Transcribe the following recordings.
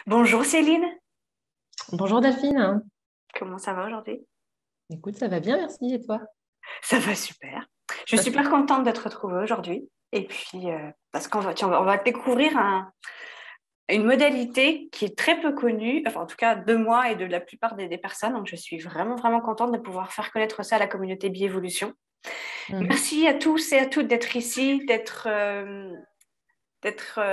Bonjour Céline, Bonjour Delphine. comment ça va aujourd'hui? Écoute, ça va bien, merci. Et toi? Ça va super. Je suis super contente de te retrouver aujourd'hui. Et puis, parce qu'on va, tiens, on va découvrir une modalité qui est très peu connue, enfin en tout cas de moi et de la plupart des personnes. Donc je suis vraiment, vraiment contente de pouvoir faire connaître ça à la communauté Biévolution. Mhm. Merci à tous et à toutes d'être ici, d'être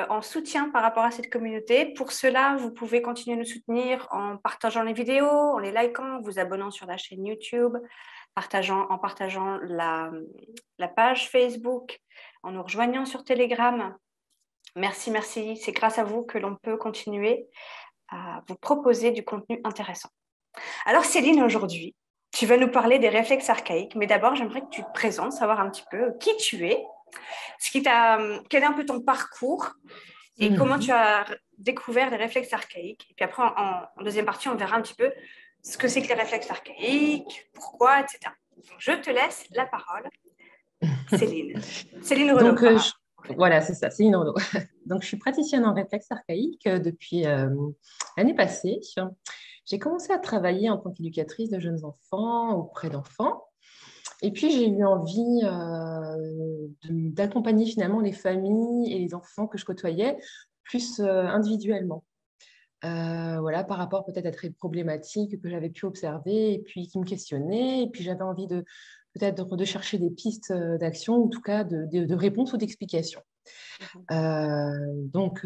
en soutien par rapport à cette communauté. Pour cela, vous pouvez continuer à nous soutenir en partageant les vidéos, en les likant, en vous abonnant sur la chaîne YouTube, en partageant la page Facebook, en nous rejoignant sur Telegram. Merci, merci. C'est grâce à vous que l'on peut continuer à vous proposer du contenu intéressant. Alors Céline, aujourd'hui, tu vas nous parler des réflexes archaïques, mais d'abord, j'aimerais que tu te présentes, savoir un petit peu qui tu es, quel est un peu ton parcours et comment tu Mhm. as découvert les réflexes archaïques. Et puis après, en deuxième partie, on verra un petit peu ce que c'est que les réflexes archaïques, pourquoi, etc. Donc, je te laisse la parole, Céline. Céline Renaud, Donc, pardon. En fait. voilà, c'est ça, c'est une ordo. Donc, je suis praticienne en réflexe archaïque depuis l'année passée. J'ai commencé à travailler en tant qu'éducatrice de jeunes enfants auprès d'enfants. Et puis, j'ai eu envie d'accompagner finalement les familles et les enfants que je côtoyais plus individuellement. Voilà, par rapport peut-être à des problématiques que j'avais pu observer et puis qui me questionnaient. Et puis j'avais envie de peut-être de chercher des pistes d'action, ou en tout cas de réponses ou d'explications.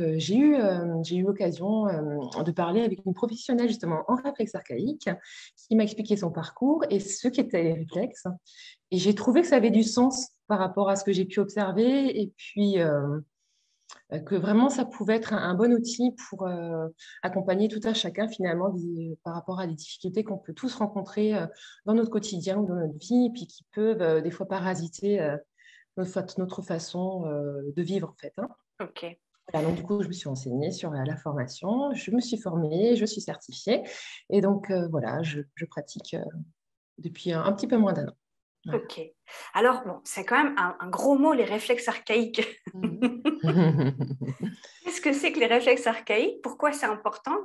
J'ai eu l'occasion de parler avec une professionnelle justement en réflexe archaïque qui m'a expliqué son parcours et ce qu'étaient les réflexes. Et j'ai trouvé que ça avait du sens par rapport à ce que j'ai pu observer et puis que vraiment ça pouvait être un bon outil pour accompagner tout un chacun finalement par rapport à des difficultés qu'on peut tous rencontrer dans notre quotidien ou dans notre vie, et puis qui peuvent des fois parasiter notre façon de vivre en fait, hein. Ok, Voilà, donc du coup, je me suis renseignée sur la formation, je me suis formée, je suis certifiée, et donc voilà, je pratique depuis un petit peu moins d'un an. Voilà. ok. Alors, bon, c'est quand même un gros mot, les réflexes archaïques. Mhm. Qu'est-ce que c'est que les réflexes archaïques? Pourquoi c'est important?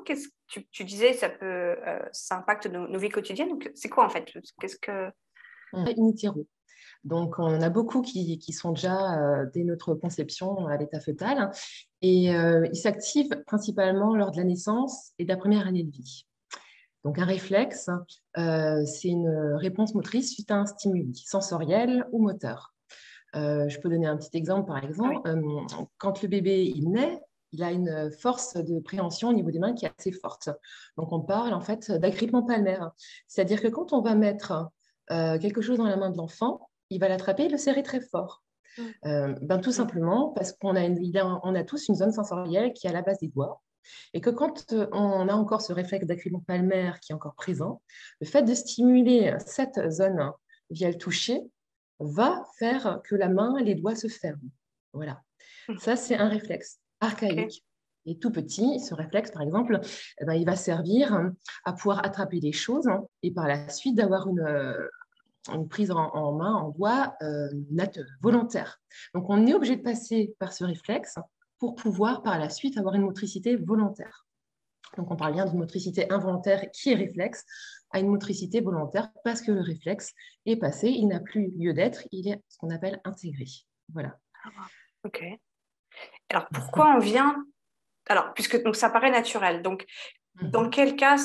Tu disais ça ça impacte nos vies quotidiennes. Donc, c'est quoi en fait? Qu'est-ce que In utero. Donc, on a beaucoup qui sont déjà dès notre conception à l'état fœtal, hein, et ils s'activent principalement lors de la naissance et de la première année de vie. Donc, un réflexe, c'est une réponse motrice suite à un stimuli sensoriel ou moteur. Je peux donner un petit exemple, par Ah exemple. oui. Quand le bébé il naît, il a une force de préhension au niveau des mains qui est assez forte. Donc, on parle en fait d'agrippement palmaire. C'est-à-dire que quand on va mettre quelque chose dans la main de l'enfant, il va l'attraper et le serrer très fort. Tout Mhm. simplement parce on a tous une zone sensorielle qui est à la base des doigts. Et que quand on a encore ce réflexe d'agrippement palmaire qui est encore présent, le fait de stimuler cette zone via le toucher va faire que la main, les doigts se ferment. Voilà. Ça, c'est un réflexe Ok. archaïque. Et tout petit, ce réflexe, par exemple, il va servir à pouvoir attraper les choses, hein, et par la suite d'avoir une prise en main, en doigt, volontaire. Donc, on est obligé de passer par ce réflexe pour pouvoir par la suite avoir une motricité volontaire. Donc, on parle bien d'une motricité involontaire qui est réflexe à une motricité volontaire parce que le réflexe est passé, il n'a plus lieu d'être, il est ce qu'on appelle intégré. Voilà. Ok. Alors, pourquoi on vient... Alors, puisque donc, ça paraît naturel. Donc, dans Mhm. quel cas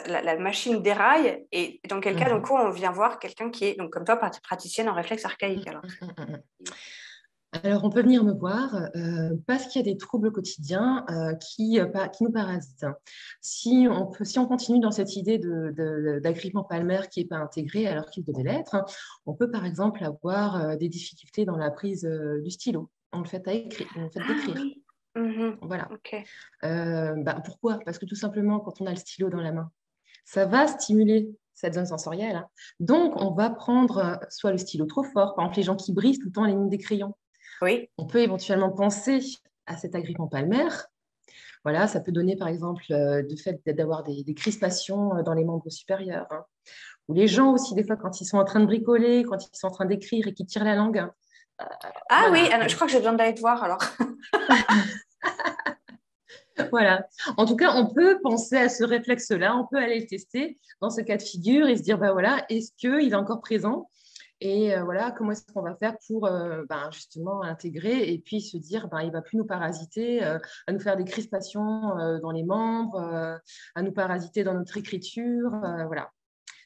la machine déraille et dans quel cas, donc, Mhm. on vient voir quelqu'un qui est, donc, comme toi, praticienne en réflexe archaïque, Mhm. alors? Mhm. Alors, on peut venir me voir parce qu'il y a des troubles quotidiens qui nous parasitent. Si on continue dans cette idée d'agrippement palmaire qui n'est pas intégré alors qu'il devait l'être, hein, on peut par exemple avoir des difficultés dans la prise du stylo, dans le fait, dans le fait Ah d'écrire. oui. Mhm. Voilà. Ok. Pourquoi? Parce que tout simplement, quand on a le stylo dans la main, ça va stimuler cette zone sensorielle, hein. Donc, on va prendre soit le stylo trop fort, par exemple les gens qui brisent tout le temps les lignes des crayons. Oui. On peut éventuellement penser à cet agrippement palmaire. Voilà, ça peut donner par exemple le fait d'avoir des crispations dans les membres supérieurs, hein. Ou les gens aussi, des fois, quand ils sont en train de bricoler, quand ils sont en train d'écrire et qu'ils tirent la langue, hein, Ah oui, voilà. je crois que j'ai besoin d'aller te voir, alors. Voilà. En tout cas, on peut penser à ce réflexe-là, on peut aller le tester dans ce cas de figure et se dire, bah voilà, est-ce qu'il est encore présent? Et voilà, comment est-ce qu'on va faire pour justement l'intégrer et puis se dire, il ne va plus nous parasiter, à nous faire des crispations dans les membres, à nous parasiter dans notre écriture. Voilà.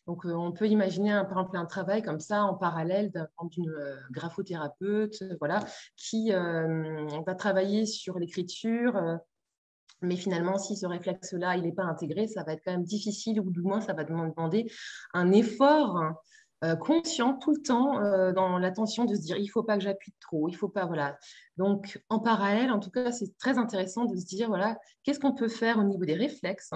Donc, on peut imaginer par exemple un travail comme ça en parallèle d'une graphothérapeute voilà, qui va travailler sur l'écriture. Mais finalement, si ce réflexe-là, il n'est pas intégré, ça va être quand même difficile ou du moins, ça va demander un effort conscient tout le temps dans l'attention de se dire, il ne faut pas que j'appuie trop, il ne faut pas, voilà. Donc, en parallèle, en tout cas, c'est très intéressant de se dire, voilà, qu'est-ce qu'on peut faire au niveau des réflexes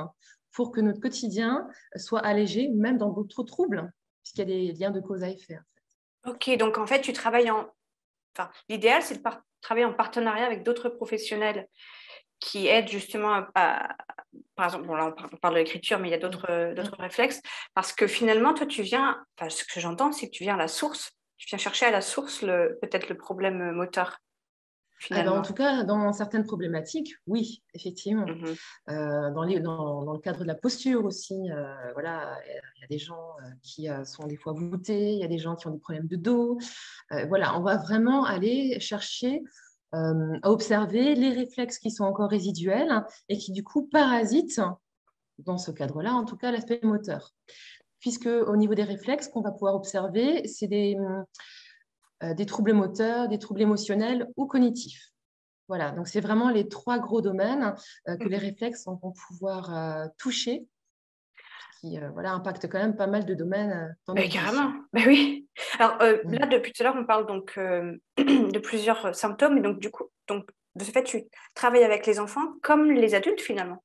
pour que notre quotidien soit allégé, même dans d'autres troubles, puisqu'il y a des liens de cause à effet. En fait. Ok, donc en fait, tu travailles Enfin, l'idéal, c'est de travailler en partenariat avec d'autres professionnels qui aident justement par exemple, bon, là, on parle de l'écriture, mais il y a d'autres réflexes, parce que finalement, toi, ce que j'entends, c'est que tu viens à la source, tu viens chercher à la source peut-être le problème moteur, Ah ben, en finalement. tout cas, dans certaines problématiques, oui, effectivement. Mhm. Dans le cadre de la posture aussi, voilà, il y a des gens qui sont des fois voûtés, il y a des gens qui ont des problèmes de dos. Voilà, on va vraiment aller chercher à observer les réflexes qui sont encore résiduels et qui du coup parasitent, dans ce cadre-là, en tout cas, l'aspect moteur. Puisque au niveau des réflexes qu'on va pouvoir observer, c'est des troubles moteurs, des troubles émotionnels ou cognitifs. Voilà, donc c'est vraiment les trois gros domaines que les réflexes vont pouvoir toucher, qui voilà, impactent quand même pas mal de domaines dans Ben, notre vie. carrément, ben oui. Alors là, Mm. depuis tout à l'heure, on parle donc de plusieurs symptômes, et donc du coup, de ce fait, tu travailles avec les enfants comme les adultes finalement,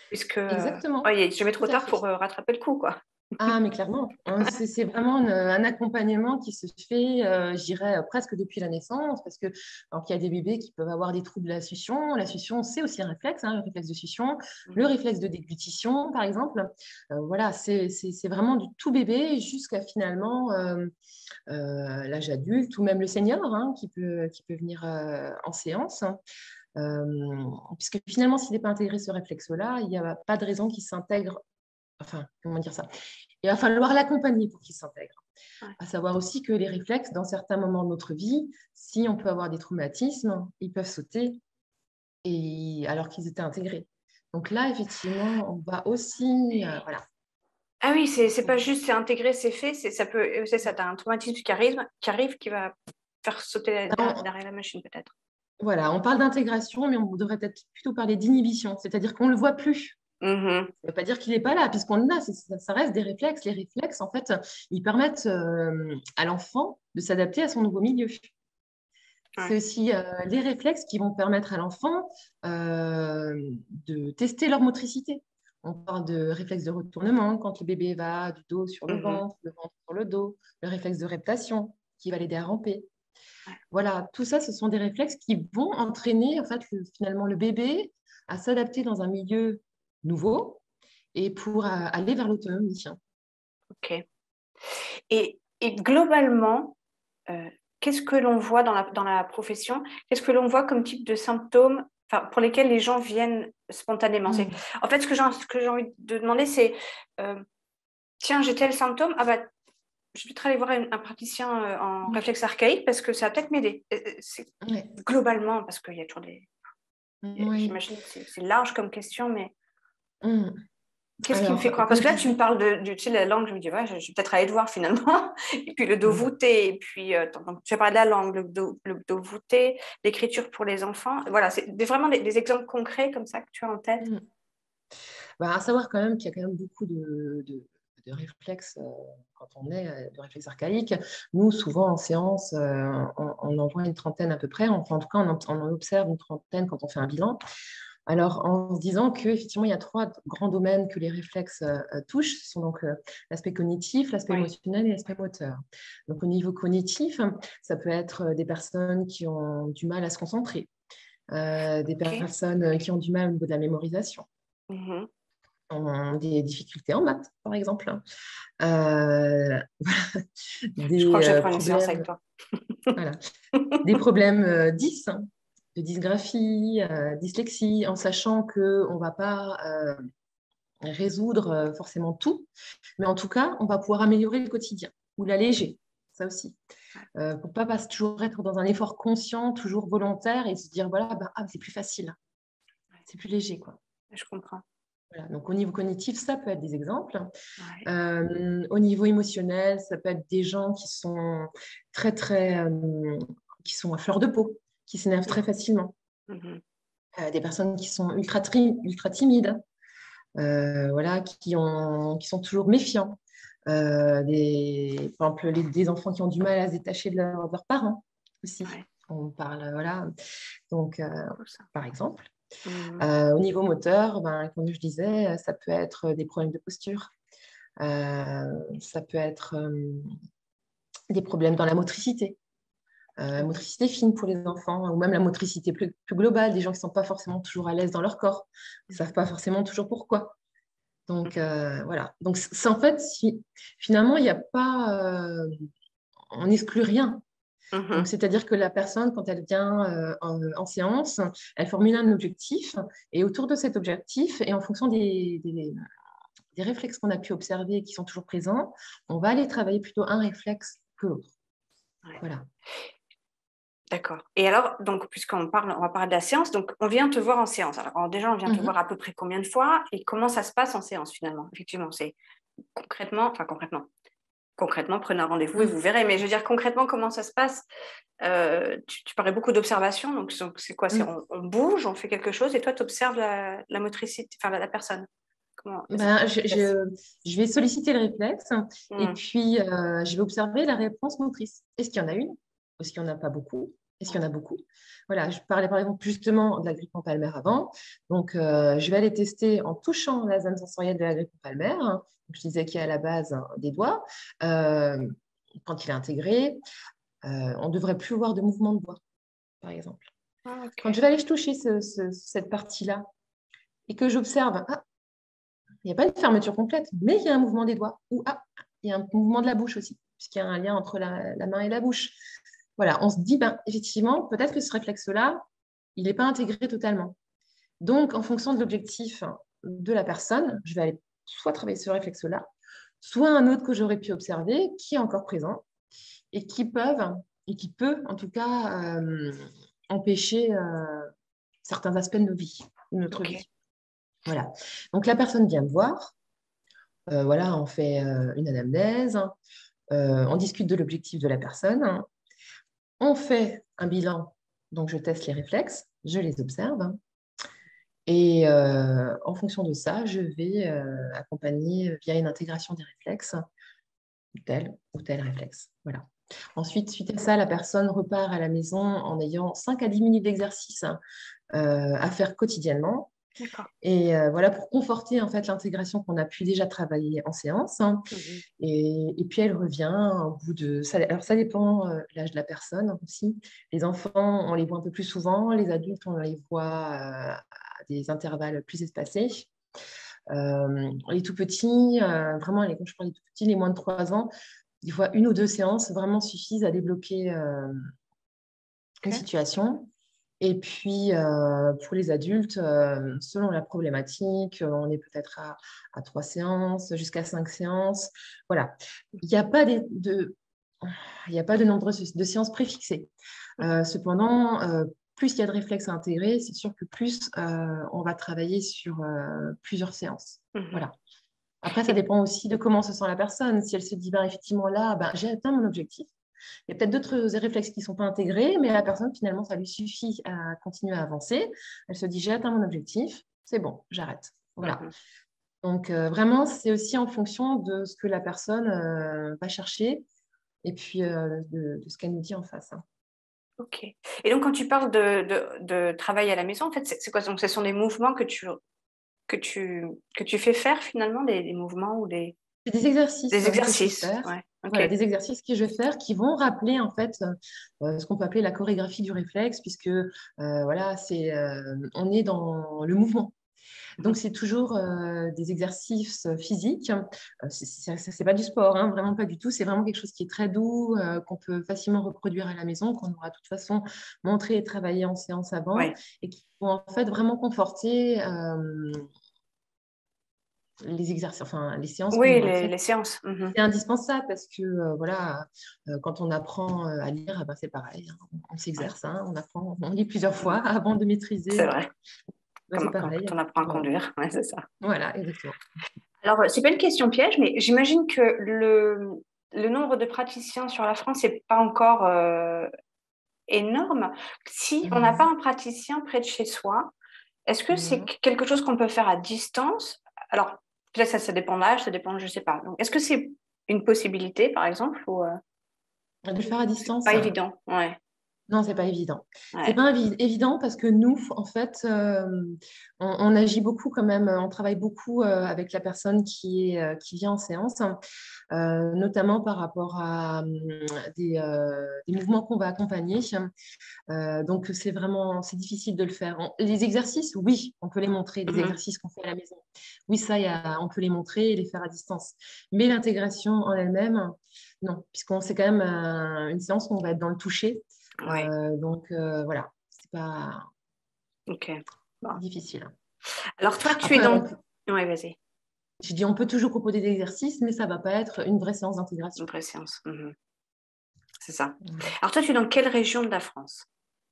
puisque Exactement, il n'est jamais tout trop à tard fait. pour rattraper le coup, quoi. Ah, mais clairement, hein, c'est vraiment un accompagnement qui se fait, je dirais, presque depuis la naissance, parce que alors qu'il y a des bébés qui peuvent avoir des troubles de la succion. La succion, c'est aussi un réflexe, hein, le réflexe de succion, le Mhm. réflexe de déglutition, par exemple. Voilà, c'est vraiment du tout bébé jusqu'à finalement l'âge adulte ou même le senior hein, qui peut venir en séance. Puisque finalement, s'il n'est pas intégré ce réflexe-là, il n'y a pas de raison qu'il s'intègre. Enfin, comment dire ça? Il va falloir l'accompagner pour qu'il s'intègre. Ouais. À savoir aussi que les réflexes, dans certains moments de notre vie, si on peut avoir des traumatismes, ils peuvent sauter alors qu'ils étaient intégrés. Donc là, effectivement, on va aussi, voilà. Ah oui, c'est pas juste, c'est intégré, c'est fait, c'est ça, t'as un traumatisme qui arrive, qui va faire sauter derrière la machine peut-être. Voilà, on parle d'intégration, mais on devrait peut-être plutôt parler d'inhibition, c'est-à-dire qu'on ne le voit plus. Mhm. Ça ne veut pas dire qu'il n'est pas là, puisqu'on l'a, ça reste des réflexes. Les réflexes, en fait, ils permettent à l'enfant de s'adapter à son nouveau milieu. Ouais. C'est aussi les réflexes qui vont permettre à l'enfant de tester leur motricité. On parle de réflexe de retournement quand le bébé va du dos sur Mhm. le ventre sur le dos, le réflexe de reptation qui va l'aider à ramper. Ouais. Voilà, tout ça, ce sont des réflexes qui vont entraîner en fait, finalement le bébé à s'adapter dans un milieu nouveau et pour aller vers l'autonomie. Ok. Et globalement, qu'est-ce que l'on voit dans la profession? Qu'est-ce que l'on voit comme type de symptômes, enfin, pour lesquels les gens viennent spontanément? Mm. En fait, ce que j'ai envie de demander, c'est tiens, j'ai tel symptôme, ah bah, je vais peut-être aller voir un praticien en Mm. réflexe archaïque parce que ça va peut-être m'aider. C'est Ouais. globalement, parce qu'il y a toujours Oui. j'imagine que c'est large comme question, mais Mm. qu'est-ce qui me fait Alors, croire? Parce comme que je là, tu me disais, parles tu sais, la langue, je me dis, ouais, je vais peut-être aller te voir finalement. Et puis le dos mm. voûté, et puis donc, tu as parlé de la langue, le dos voûté, l'écriture pour les enfants. Voilà, c'est vraiment des exemples concrets comme ça que tu as en tête. Mm. Bah, à savoir quand même qu'il y a quand même beaucoup de réflexes quand on est de réflexes archaïques. Nous, souvent en séance, on en voit une trentaine à peu près. Enfin, en tout cas, on en observe une trentaine quand on fait un bilan. Alors, en se disant qu'effectivement, il y a trois grands domaines que les réflexes touchent. Ce sont donc l'aspect cognitif, l'aspect Oui. émotionnel et l'aspect moteur. Donc, au niveau cognitif, ça peut être des personnes qui ont du mal à se concentrer, des Ok. personnes qui ont du mal au niveau de la mémorisation Mhm. ont des difficultés en maths, par exemple. Euh, Je crois des que je vais prendre une séance avec problèmes, toi. voilà, des problèmes 10, de dysgraphie, dyslexie, en sachant qu'on ne va pas résoudre forcément tout, mais en tout cas, on va pouvoir améliorer le quotidien ou l'alléger, ça aussi. Pour ne pas toujours être dans un effort conscient, toujours volontaire et se dire, voilà, c'est plus facile, c'est plus léger, quoi. Je comprends. Voilà. Donc, au niveau cognitif, ça peut être des exemples. Ouais. Au niveau émotionnel, ça peut être des gens qui sont très, très, qui sont à fleur de peau, qui s'énervent très facilement. Des personnes qui sont ultra timides, voilà, qui sont toujours méfiants. Par exemple, des enfants qui ont du mal à se détacher de leurs parents aussi. Ouais. On parle, voilà. Donc, par exemple. Au niveau moteur, comme je disais, ça peut être des problèmes de posture. Ça peut être des problèmes dans la motricité. La motricité fine pour les enfants, ou même la motricité plus globale, des gens qui ne sont pas forcément toujours à l'aise dans leur corps, qui ne savent pas forcément toujours pourquoi. Donc, voilà. Donc, c'est en fait, finalement, il n'y a pas... on n'exclut rien. Donc, c'est-à-dire que la personne, quand elle vient en séance, elle formule un objectif, et autour de cet objectif, et en fonction des réflexes qu'on a pu observer et qui sont toujours présents, on va aller travailler plutôt un réflexe que l'autre. Ouais. Voilà. D'accord. Et alors, donc, on va parler de la séance. Donc, on vient te voir en séance. Alors, déjà, on vient te voir à peu près combien de fois et comment ça se passe en séance finalement? Effectivement, c'est concrètement, prenez un rendez-vous et vous verrez. Mais je veux dire, concrètement, comment ça se passe? Tu parlais beaucoup d'observation. Donc, c'est quoi? On bouge, on fait quelque chose et toi, tu observes la motricité, enfin, la personne. Comment Je vais solliciter le réflexe et puis je vais observer la réponse motrice. Est-ce qu'il y en a une? Est-ce qu'il n'y en a pas beaucoup? Est-ce qu'il y en a beaucoup? Voilà, je parlais par exemple justement de la grippe en palmaire avant. Donc, je vais aller tester en touchant la zone sensorielle de la grippe en palmaire. Donc, je disais qu'il y a à la base des doigts. Quand il est intégré, on ne devrait plus voir de mouvement de doigts, par exemple. Okay. Quand je vais aller toucher cette partie-là et que j'observe, il n'y a pas une fermeture complète, mais il y a un mouvement des doigts. Ou il y a un mouvement de la bouche aussi, puisqu'il y a un lien entre la main et la bouche. Voilà, on se dit, effectivement, peut-être que ce réflexe-là, il n'est pas intégré totalement. Donc, en fonction de l'objectif de la personne, je vais aller soit travailler ce réflexe-là, soit un autre que j'aurais pu observer, qui est encore présent, et qui peut, en tout cas, empêcher certains aspects de notre vie. Voilà. Donc, la personne vient me voir. Voilà, on fait une anamnèse. On discute de l'objectif de la personne. On fait un bilan. Donc, je teste les réflexes. Je les observe. Et en fonction de ça, je vais accompagner via une intégration des réflexes ou tel réflexe. Voilà. Ensuite, suite à ça, la personne repart à la maison en ayant 5 à 10 minutes d'exercice à faire quotidiennement. Et voilà, pour conforter en fait l'intégration qu'on a pu déjà travailler en séance. Et puis elle revient au bout de... Alors ça dépend de l'âge de la personne aussi. Les enfants, on les voit un peu plus souvent. Les adultes, on les voit à des intervalles plus espacés. Les tout petits, vraiment, quand je parle des tout petits, les moins de 3 ans, des fois 1 ou 2 séances vraiment suffisent à débloquer une situation. Et puis, pour les adultes, selon la problématique, on est peut-être à 3 séances, jusqu'à 5 séances. Voilà. Il n'y a pas de nombre de séances préfixées. Cependant, plus il y a de réflexes à intégrer, c'est sûr que plus on va travailler sur plusieurs séances. Voilà. Après, ça dépend aussi de comment se sent la personne. Si elle se dit, effectivement, là, j'ai atteint mon objectif. Il y a peut-être d'autres réflexes qui ne sont pas intégrés, mais la personne, finalement, ça lui suffit à continuer à avancer. Elle se dit, j'ai atteint mon objectif, c'est bon, j'arrête. Voilà. Donc, vraiment, c'est aussi en fonction de ce que la personne va chercher et puis de ce qu'elle nous dit en face. Ok. Et donc, quand tu parles de travail à la maison, en fait, c'est quoi? Donc, ce sont des mouvements que tu fais faire, finalement, des mouvements ou des... C'est des exercices. Des exercices, que je vais faire. ouais. Okay. Voilà, des exercices que je vais faire qui vont rappeler en fait ce qu'on peut appeler la chorégraphie du réflexe, puisque voilà, on est dans le mouvement. Donc, c'est toujours des exercices physiques. C'est pas du sport, hein, vraiment pas du tout. C'est vraiment quelque chose qui est très doux, qu'on peut facilement reproduire à la maison, qu'on aura de toute façon montré et travaillé en séance avant, Oui, et qui vont en fait vraiment conforter les exercices, enfin les séances qu'on oui, aura faites. les séances. Mhm. C'est indispensable parce que voilà, quand on apprend à lire, eh ben, c'est pareil, hein, on Ouais, s'exerce, hein, on apprend, on lit plusieurs fois mhm. avant de maîtriser. C'est vrai, C'est comme pareil quand on apprend à pour, conduire. Ouais, c'est ça. voilà, exactement. Alors, c'est pas une question piège, mais j'imagine que le nombre de praticiens sur la France n'est pas encore énorme. Si on n'a pas Mhm. un praticien près de chez soi, est-ce que c'est Mhm. quelque chose qu'on peut faire à distance? Alors, peut-être ça dépend de l'âge, ça dépend, je sais pas. Donc, est-ce que c'est une possibilité, par exemple, ou De le faire à c'est distance, pas évident? Ouais, non, c'est pas évident. C'est ouais. pas évident parce que nous, en fait, on agit beaucoup quand même, on travaille beaucoup avec la personne qui vient en séance, notamment par rapport à des mouvements qu'on va accompagner. Donc, c'est difficile de le faire. Les exercices, oui, on peut les montrer, les Mhm. exercices qu'on fait à la maison. Oui, ça, on peut les montrer et les faire à distance. Mais l'intégration en elle-même, non, puisqu'on c'est quand même une séance où on va être dans le toucher. Ouais, Voilà, c'est pas ok. Bon. difficile. Alors, toi, tu es Après, dans... Ouais, vas-y, je dis, on peut toujours proposer des exercices, mais ça va pas être une vraie séance une d'intégration. vraie séance. Mhm. C'est ça. Voilà. Alors, toi, tu es dans quelle région de la France?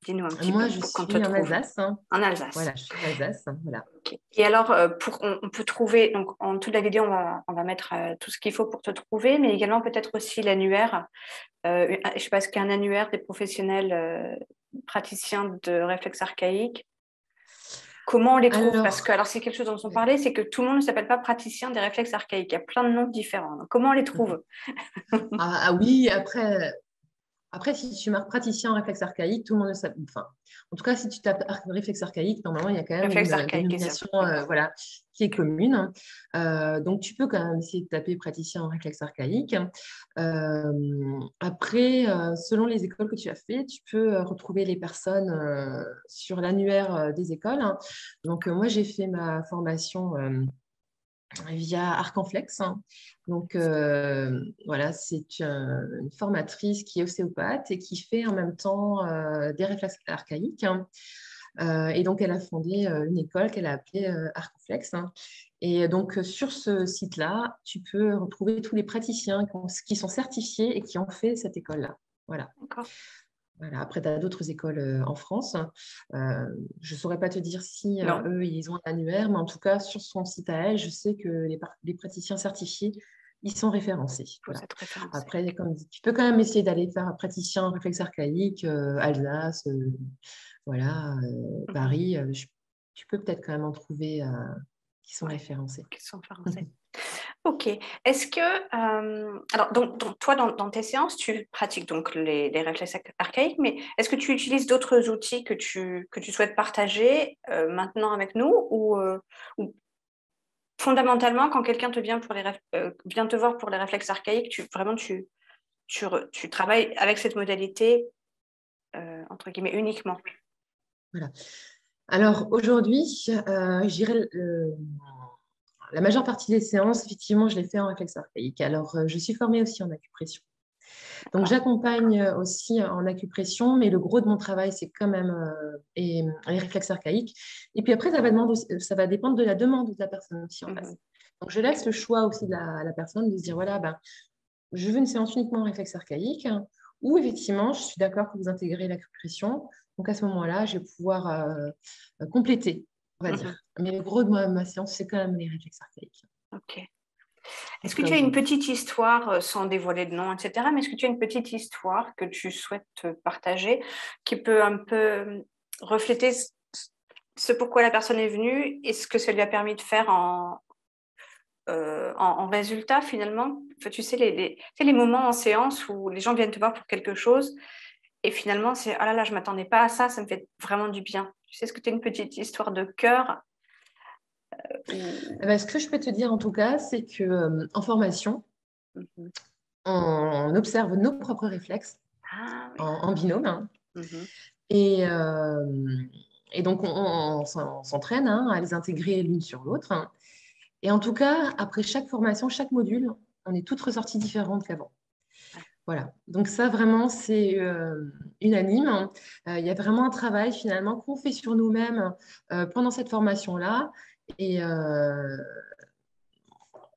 Dis-nous un petit Moi, peu je pour qu'on te suis en trouve. Alsace, hein. En Alsace. Voilà, je suis en Alsace, hein, voilà. Ok. Et alors, on peut trouver, donc en toute la vidéo, on va mettre tout ce qu'il faut pour te trouver, mais également peut-être aussi l'annuaire. Je sais pas, est-ce qu'il y a un annuaire des professionnels praticiens de réflexes archaïques? Comment on les trouve? Parce que, Alors, alors, c'est quelque chose dont on parlait, c'est que tout le monde ne s'appelle pas praticien des réflexes archaïques. Il y a plein de noms différents. Donc, comment on les trouve? oui, après, si tu marques praticien en réflexe archaïque, tout le monde le sait. Enfin, en tout cas, si tu tapes réflexe archaïque, normalement, il y a quand même Réflexes une archaïques, c'est ça. dénomination Oui. voilà, qui est commune. Donc, tu peux quand même essayer de taper praticien en réflexe archaïque. Après, selon les écoles que tu as fait, tu peux retrouver les personnes sur l'annuaire des écoles. Donc, moi, j'ai fait ma formation via Arcanflex, hein. Donc, voilà, c'est une formatrice qui est ostéopathe et qui fait en même temps des réflexes archaïques, hein. Et donc, elle a fondé une école qu'elle a appelée Arcanflex, hein. Et donc, sur ce site-là, tu peux retrouver tous les praticiens qui sont certifiés et qui ont fait cette école-là. Voilà. D'accord. Voilà. Après, tu as d'autres écoles en France. Je ne saurais pas te dire si Non, eux, ils ont un annuaire, mais en tout cas, sur son site à elle, je sais que les praticiens certifiés, ils sont référencés. il faut Voilà. être référencé. Après, comme dit, tu peux quand même essayer d'aller faire un praticien en réflexe archaïque, Alsace, voilà, Mhm. Paris. Tu peux peut-être quand même en trouver qui sont Ouais, référencés. qui sont référencés. Ok. Est-ce que, alors, donc, toi, dans tes séances, tu pratiques donc les réflexes archaïques, mais est-ce que tu utilises d'autres outils que tu souhaites partager maintenant avec nous ou fondamentalement, quand quelqu'un te vient, vient te voir pour les réflexes archaïques, tu travailles avec cette modalité, entre guillemets, uniquement? Voilà. Alors aujourd'hui, je dirais la majeure partie des séances, effectivement, je les fais en réflexe archaïque. Alors, je suis formée aussi en acupression. Donc, D'accord. j'accompagne aussi en acupression, mais le gros de mon travail, c'est quand même les réflexes archaïques. Et puis après, ça va dépendre de la demande de la personne aussi en face. Mhm. Donc, je laisse le choix aussi de la personne de se dire, voilà, ben, je veux une séance uniquement en réflexe archaïque, ou effectivement, je suis d'accord que vous intégrez l'acupression. Donc, à ce moment-là, je vais pouvoir compléter, on va dire. Mhm. Mais le gros de ma séance, c'est quand même les réflexes archaïques. Ok. En Est-ce tout que cas, tu as une aujourd'hui. petite histoire, sans dévoiler de nom, etc., mais est-ce que tu as une petite histoire que tu souhaites partager qui peut un peu refléter ce pourquoi la personne est venue et ce que ça lui a permis de faire en résultat finalement? Enfin, tu sais, tu sais, les moments en séance où les gens viennent te voir pour quelque chose et finalement c'est ah là là, je ne m'attendais pas à ça, ça me fait vraiment du bien. Tu sais, est-ce que tu as une petite histoire de cœur Eh ou... ben, ce que je peux te dire en tout cas, c'est que en formation, Mhm. on observe nos propres réflexes Ah oui. en binôme, hein. Mhm. Et, euh, Et donc, on s'entraîne à les intégrer l'une sur l'autre. Et en tout cas, après chaque formation, chaque module, on est toutes ressorties différentes qu'avant. Voilà. Donc ça, vraiment, c'est unanime. Il y a vraiment un travail, finalement, qu'on fait sur nous-mêmes pendant cette formation-là. Et il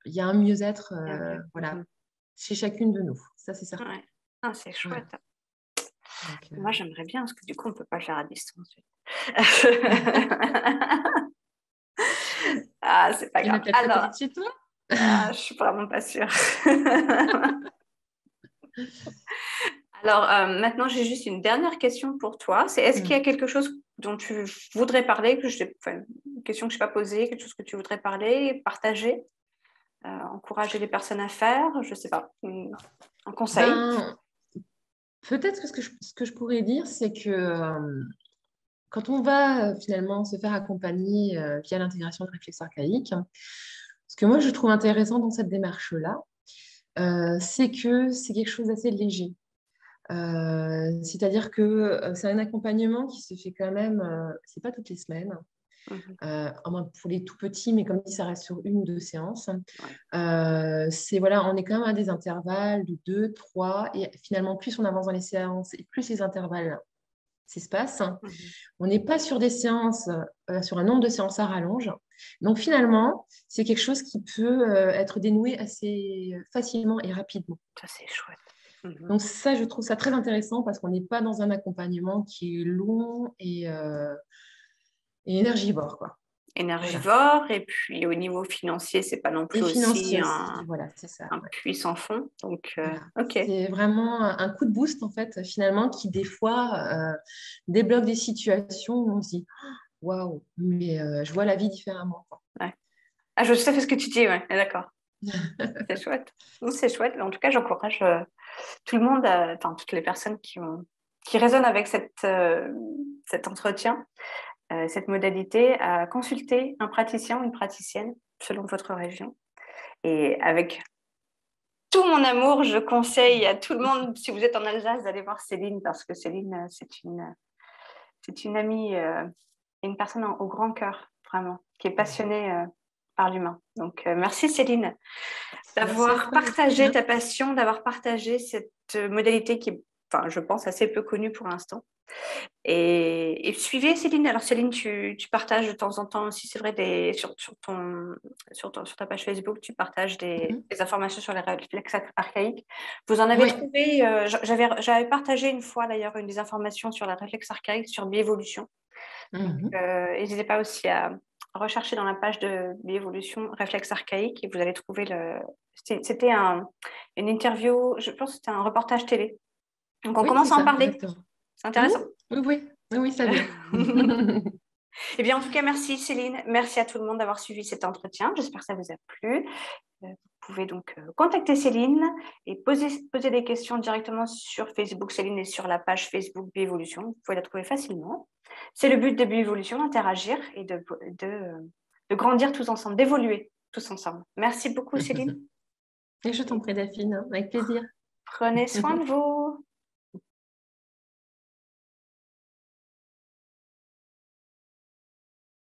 y a un mieux-être voilà, chez chacune de nous. Ça, c'est certain. Ouais. Ah, c'est chouette. Voilà. Donc, Moi, j'aimerais bien, parce que du coup, on ne peut pas le faire à distance. Ah, c'est pas il y en a grave. peut-être à côté Alors, de chez toi. je suis vraiment pas sûre. Alors, maintenant, j'ai juste une dernière question pour toi. C'est est-ce qu'il y a quelque chose dont tu voudrais parler, une question que je n'ai pas posée, quelque chose que tu voudrais parler, partager, encourager les personnes à faire, je ne sais pas, un conseil? Ben, peut-être que ce que je pourrais dire, c'est que quand on va finalement se faire accompagner via l'intégration de réflexes archaïques, ce que moi je trouve intéressant dans cette démarche-là, c'est que c'est quelque chose d'assez léger. C'est-à-dire que c'est un accompagnement qui se fait quand même, c'est pas toutes les semaines, à moins pour les tout petits, mais comme dit, ça reste sur 1 ou 2 séances. C'est voilà, on est quand même à des intervalles de 2, 3, et finalement, plus on avance dans les séances et plus les intervalles s'espacent. On n'est pas sur des séances, sur un nombre de séances à rallonge. Donc finalement, c'est quelque chose qui peut être dénoué assez facilement et rapidement. Ça, c'est chouette. Donc ça, je trouve ça très intéressant parce qu'on n'est pas dans un accompagnement qui est long et énergivore, quoi. Énergivore, Voilà. et puis au niveau financier, c'est pas non Et plus aussi financier aussi, voilà, c'est ça. un Ouais. puits sans fond. Donc, Voilà. ok. C'est vraiment un coup de boost, en fait, finalement, qui des fois débloque des situations où on se dit, waouh, mais je vois la vie différemment, quoi. Ouais. Ah, je sais ce que tu dis, ouais, d'accord. C'est chouette. Non, c'est chouette. En tout cas, j'encourage tout le monde, enfin toutes les personnes qui résonnent avec cet entretien, cette modalité, à consulter un praticien ou une praticienne selon votre région. Et avec tout mon amour, je conseille à tout le monde, si vous êtes en Alsace, d'aller voir Céline, parce que Céline, c'est une amie, une personne au grand cœur, vraiment, qui est passionnée par l'humain. Donc, merci Céline Merci à d'avoir toi, partagé Delphine. ta passion, d'avoir partagé cette modalité qui est, enfin, je pense, assez peu connue pour l'instant. Et suivez Céline. Alors Céline, tu partages de temps en temps aussi, c'est vrai, sur ta page Facebook, tu partages des informations sur les réflexes archaïques. Vous en avez Oui. trouvé, j'avais partagé une fois d'ailleurs des informations sur les réflexes archaïques, sur Bioévolution. Donc, n'hésitez pas aussi à rechercher dans la page de Bioévolution réflexes archaïques et vous allez trouver C'était une interview, je pense que c'était un reportage télé. Donc on Oui, c'est commence à en ça, parler. exactement. C'est Oui, intéressant. oui, ça vient. Eh bien, en tout cas, merci Céline. Merci à tout le monde d'avoir suivi cet entretien. J'espère que ça vous a plu. Vous pouvez donc contacter Céline et poser des questions directement sur Facebook. Céline est sur la page Facebook Bioévolution. Vous pouvez la trouver facilement. C'est le but de Bioévolution, d'interagir et de grandir tous ensemble, d'évoluer tous ensemble. Merci beaucoup Céline. Et je t'en prie, Delphine, avec plaisir. Prenez soin de vous.